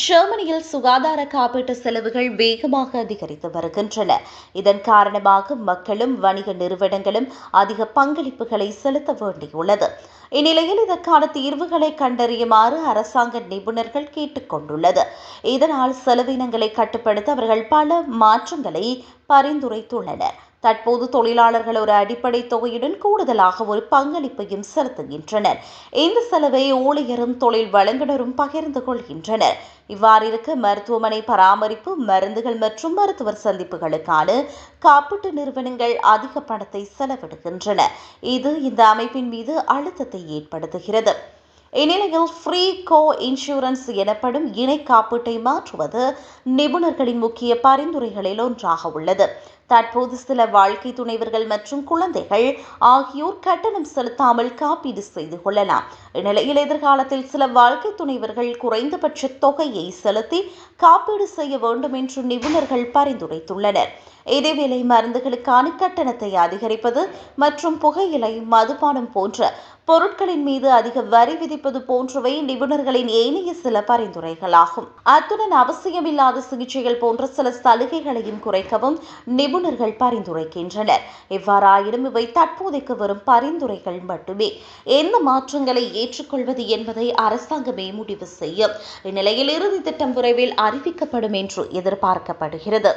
ஜெர்மனியில் சுகாதார காப்பீட்டு செலவுகள் வேகமாக அதிகரித்து வருகின்றன. இதன் காரணமாக மக்களும் வணிக நிறுவனங்களும் அதிக பங்களிப்புகளை செலுத்த வேண்டியுள்ளது. இந்நிலையில் இதற்கான தீர்வுகளை கண்டறியுமாறு அரசாங்க நிபுணர்கள் கேட்டுக் கொண்டுள்ளது. இதனால் செலவினங்களை கட்டுப்படுத்த அவர்கள் பல மாற்றங்களை பரிந்துரைத்துள்ளனர். தற்போது தொழிலாளர்கள் ஒரு அடிப்படை தொகையுடன் கூடுதலாக ஒரு பங்களிப்பையும் செலுத்துகின்றனர். இந்த செலவை ஊழியரும் தொழில் வழங்குனரும் பகிர்ந்து கொள்கின்றனர். இவ்வாறிருக்க மருத்துவமனை பராமரிப்பு, மருந்துகள் மற்றும் மருத்துவர் சந்திப்புகளுக்கான காப்பீட்டு நிறுவனங்கள் அதிக பணத்தை செலவிடுகின்றன. இது இந்த அமைப்பின் மீது அழுத்தத்தை ஏற்படுத்துகிறது. இந்நிலையில் ஃப்ரீ கோ இன்சூரன்ஸ் எனப்படும் இணை காப்பீட்டை மாற்றுவது நிபுணர்களின் முக்கிய பரிந்துரைகளில் ஒன்றாக உள்ளது. தற்போது சில வாழ்க்கை துணைவர்கள் மற்றும் குழந்தைகள் ஆகியோர் கட்டணம் செலுத்தாமல் காப்பீடு செய்து கொள்ளலாம். இந்நிலையில் எதிர்காலத்தில் சில வாழ்க்கை துணைவர்கள் குறைந்தபட்ச தொகையை செலுத்தி காப்பீடு செய்ய வேண்டும் என்று நிபுணர்கள் பரிந்துரைத்துள்ளனர். இதேவேளை மருந்துகளுக்கான கட்டணத்தை அதிகரிப்பது மற்றும் புகையிலை, மதுபானம் போன்ற பொருட்களின் மீது அதிக வரி விதிப்பது போன்றவை நிபுணர்களின் ஏனைய சில பரிந்துரைகளாகும். அத்துடன் அவசியமில்லாத சிகிச்சைகள் போன்ற சில சலுகைகளையும் குறைக்கவும் நிபுணர்கள் பரிந்துரைக்கின்றனர். எவ்வாறாயினும் இவை தற்போதைக்கு வரும் பரிந்துரைகள் மட்டுமே. எந்த மாற்றங்களை ஏற்றுக்கொள்வது என்பதை அரசாங்கமே முடிவு செய்யும். இந்நிலையில் இறுதி திட்டம் விரைவில் அறிவிக்கப்படும் என்று எதிர்பார்க்கப்படுகிறது.